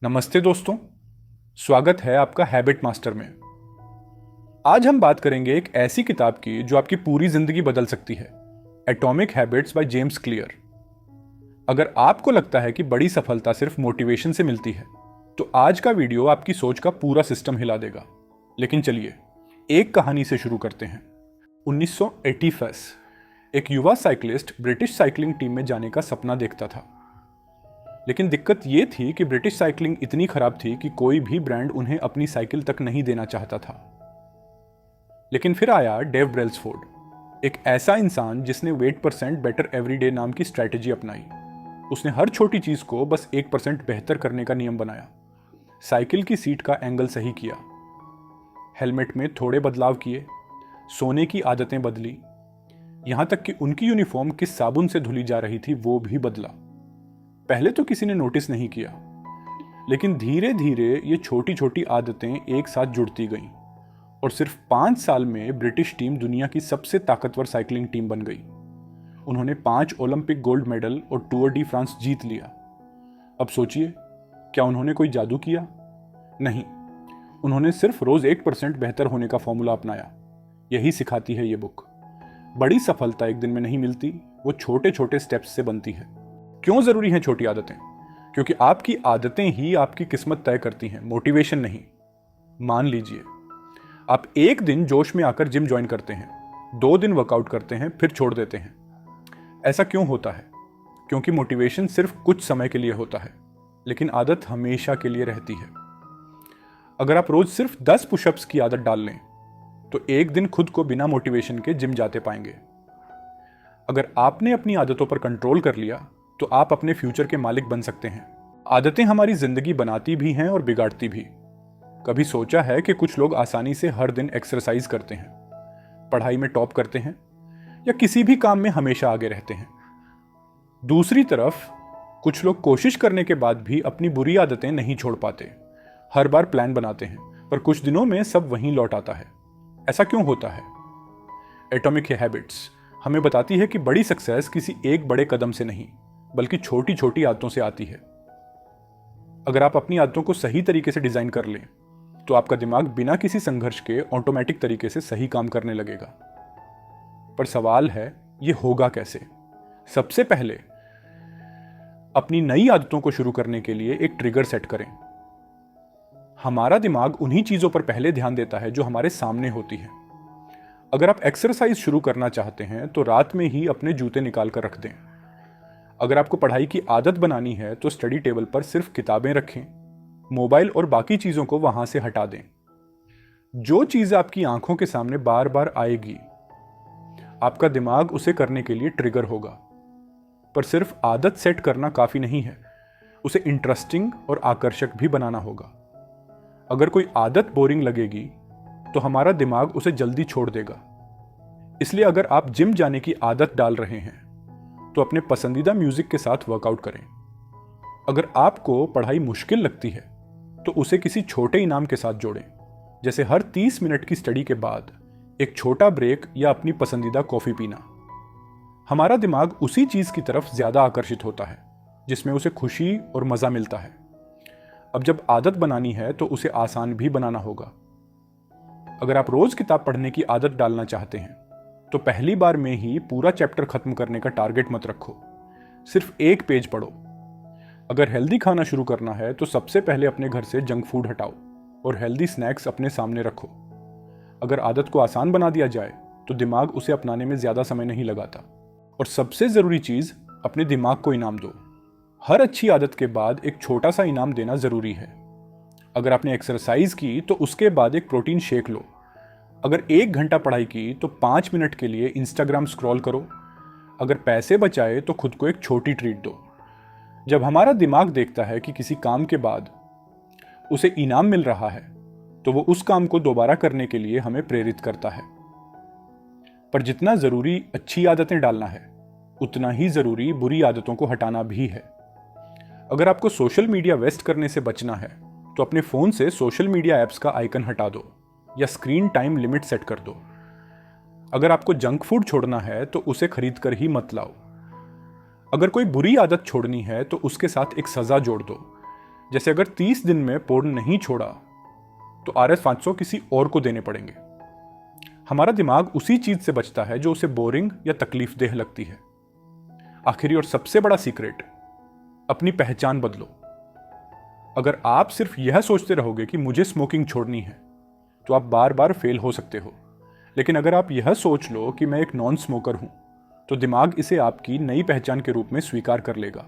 नमस्ते दोस्तों, स्वागत है आपका हैबिट मास्टर में। आज हम बात करेंगे एक ऐसी किताब की जो आपकी पूरी जिंदगी बदल सकती है, atomic habits by James clear. अगर आपको लगता है कि बड़ी सफलता सिर्फ मोटिवेशन से मिलती है, तो आज का वीडियो आपकी सोच का पूरा सिस्टम हिला देगा। लेकिन चलिए एक कहानी से शुरू करते हैं। 1985 एक युवा साइकिलिस्ट ब्रिटिश साइकिलिंग टीम में जाने का सपना देखता था। लेकिन दिक्कत ये थी कि ब्रिटिश साइकिलिंग इतनी खराब थी कि कोई भी ब्रांड उन्हें अपनी साइकिल तक नहीं देना चाहता था। लेकिन फिर आया डेव ब्रेल्सफोर्ड, एक ऐसा इंसान जिसने 8% बेटर एवरीडे नाम की स्ट्रैटेजी अपनाई। उसने हर छोटी चीज को बस 1% बेहतर करने का नियम बनाया। साइकिल की सीट का एंगल सही किया, हेलमेट में थोड़े बदलाव किए, सोने की आदतें बदली, यहां तक कि उनकी यूनिफॉर्म किस साबुन से धुली जा रही थी वो भी बदला। पहले तो किसी ने नोटिस नहीं किया, लेकिन धीरे धीरे ये छोटी छोटी आदतें एक साथ जुड़ती गईं और सिर्फ 5 साल में ब्रिटिश टीम दुनिया की सबसे ताकतवर साइकिलिंग टीम बन गई। उन्होंने 5 ओलंपिक गोल्ड मेडल और टूर डी फ्रांस जीत लिया। अब सोचिए, क्या उन्होंने कोई जादू किया? नहीं, उन्होंने सिर्फ रोज 1% बेहतर होने का फॉर्मूला अपनाया। यही सिखाती है ये बुक। बड़ी सफलता एक दिन में नहीं मिलती, वो छोटे छोटे स्टेप्स से बनती है। क्यों जरूरी हैं छोटी आदतें? क्योंकि आपकी आदतें ही आपकी किस्मत तय करती हैं, मोटिवेशन नहीं। मान लीजिए आप एक दिन जोश में आकर जिम ज्वाइन करते हैं, 2 दिन वर्कआउट करते हैं, फिर छोड़ देते हैं। ऐसा क्यों होता है? क्योंकि मोटिवेशन सिर्फ कुछ समय के लिए होता है, लेकिन आदत हमेशा के लिए रहती है। अगर आप रोज सिर्फ 10 पुशअप्स की आदत डाल लें, तो एक दिन खुद को बिना मोटिवेशन के जिम जाते पाएंगे। अगर आपने अपनी आदतों पर कंट्रोल कर लिया, तो आप अपने फ्यूचर के मालिक बन सकते हैं। आदतें हमारी जिंदगी बनाती भी हैं और बिगाड़ती भी। कभी सोचा है कि कुछ लोग आसानी से हर दिन एक्सरसाइज करते हैं, पढ़ाई में टॉप करते हैं या किसी भी काम में हमेशा आगे रहते हैं। दूसरी तरफ कुछ लोग कोशिश करने के बाद भी अपनी बुरी आदतें नहीं छोड़ पाते। हर बार प्लान बनाते हैं, पर कुछ दिनों में सब वहीं लौट आता है। ऐसा क्यों होता है? एटॉमिक हैबिट्स हमें बताती है कि बड़ी सक्सेस किसी एक बड़े कदम से नहीं, बल्कि छोटी छोटी आदतों से आती है। अगर आप अपनी आदतों को सही तरीके से डिजाइन कर लें, तो आपका दिमाग बिना किसी संघर्ष के ऑटोमेटिक तरीके से सही काम करने लगेगा। पर सवाल है, ये होगा कैसे? सबसे पहले अपनी नई आदतों को शुरू करने के लिए एक ट्रिगर सेट करें। हमारा दिमाग उन्हीं चीजों पर पहले ध्यान देता है जो हमारे सामने होती है। अगर आप एक्सरसाइज शुरू करना चाहते हैं, तो रात में ही अपने जूते निकाल कर रख दें। अगर आपको पढ़ाई की आदत बनानी है, तो स्टडी टेबल पर सिर्फ किताबें रखें, मोबाइल और बाकी चीजों को वहां से हटा दें। जो चीज आपकी आंखों के सामने बार बार आएगी, आपका दिमाग उसे करने के लिए ट्रिगर होगा। पर सिर्फ आदत सेट करना काफी नहीं है, उसे इंटरेस्टिंग और आकर्षक भी बनाना होगा। अगर कोई आदत बोरिंग लगेगी, तो हमारा दिमाग उसे जल्दी छोड़ देगा। इसलिए अगर आप जिम जाने की आदत डाल रहे हैं, तो अपने पसंदीदा म्यूजिक के साथ वर्कआउट करें। अगर आपको पढ़ाई मुश्किल लगती है, तो उसे किसी छोटे इनाम के साथ जोड़ें, जैसे हर 30 मिनट की स्टडी के बाद एक छोटा ब्रेक या अपनी पसंदीदा कॉफी पीना। हमारा दिमाग उसी चीज की तरफ ज्यादा आकर्षित होता है जिसमें उसे खुशी और मजा मिलता है। अब जब आदत बनानी है, तो उसे आसान भी बनाना होगा। अगर आप रोज किताब पढ़ने की आदत डालना चाहते हैं, तो पहली बार में ही पूरा चैप्टर खत्म करने का टारगेट मत रखो, सिर्फ एक पेज पढ़ो। अगर हेल्दी खाना शुरू करना है, तो सबसे पहले अपने घर से जंक फूड हटाओ और हेल्दी स्नैक्स अपने सामने रखो। अगर आदत को आसान बना दिया जाए, तो दिमाग उसे अपनाने में ज्यादा समय नहीं लगाता। और सबसे जरूरी चीज, अपने दिमाग को इनाम दो। हर अच्छी आदत के बाद एक छोटा सा इनाम देना जरूरी है। अगर आपने एक्सरसाइज की, तो उसके बाद एक प्रोटीन शेक लो। अगर 1 घंटा पढ़ाई की, तो 5 मिनट के लिए इंस्टाग्राम स्क्रॉल करो। अगर पैसे बचाए, तो खुद को एक छोटी ट्रीट दो। जब हमारा दिमाग देखता है कि किसी काम के बाद उसे इनाम मिल रहा है, तो वो उस काम को दोबारा करने के लिए हमें प्रेरित करता है। पर जितना जरूरी अच्छी आदतें डालना है, उतना ही जरूरी बुरी आदतों को हटाना भी है। अगर आपको सोशल मीडिया वेस्ट करने से बचना है, तो अपने फोन से सोशल मीडिया ऐप्स का आइकन हटा दो या स्क्रीन टाइम लिमिट सेट कर दो। अगर आपको जंक फूड छोड़ना है, तो उसे खरीद कर ही मत लाओ। अगर कोई बुरी आदत छोड़नी है, तो उसके साथ एक सजा जोड़ दो, जैसे अगर 30 दिन में पोर्न नहीं छोड़ा तो RS-500 किसी और को देने पड़ेंगे। हमारा दिमाग उसी चीज से बचता है जो उसे बोरिंग या तकलीफदेह लगती है। आखिरी और सबसे बड़ा सीक्रेट, अपनी पहचान बदलो। अगर आप सिर्फ यह सोचते रहोगे कि मुझे स्मोकिंग छोड़नी है तो आप बार बार फेल हो सकते हो। लेकिन अगर आप यह सोच लो कि मैं एक नॉन स्मोकर हूं तो दिमाग इसे आपकी नई पहचान के रूप में स्वीकार कर लेगा।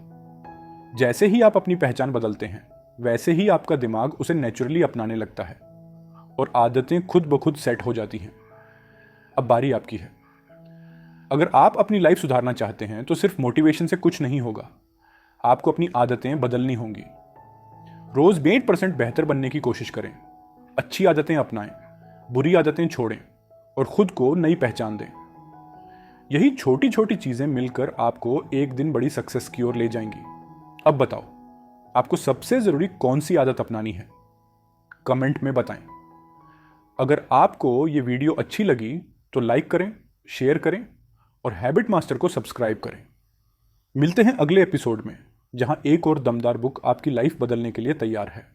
जैसे ही आप अपनी पहचान बदलते हैं वैसे ही आपका दिमाग उसे नेचुरली अपनाने लगता है और आदतें खुद ब खुद सेट हो जाती हैं। अब बारी आपकी है। अगर आप अपनी लाइफ सुधारना चाहते हैं तो सिर्फ मोटिवेशन से कुछ नहीं होगा, आपको अपनी आदतें बदलनी होंगी। रोज 20% बेहतर बनने की कोशिश करें, अच्छी आदतें अपनाएं, बुरी आदतें छोड़ें और खुद को नई पहचान दें। यही छोटी छोटी चीजें मिलकर आपको एक दिन बड़ी सक्सेस की ओर ले जाएंगी। अब बताओ, आपको सबसे जरूरी कौन सी आदत अपनानी है? कमेंट में बताएं। अगर आपको ये वीडियो अच्छी लगी तो लाइक करें, शेयर करें और हैबिट मास्टर को सब्सक्राइब करें। मिलते हैं अगले एपिसोड में, जहां एक और दमदार बुक आपकी लाइफ बदलने के लिए तैयार है।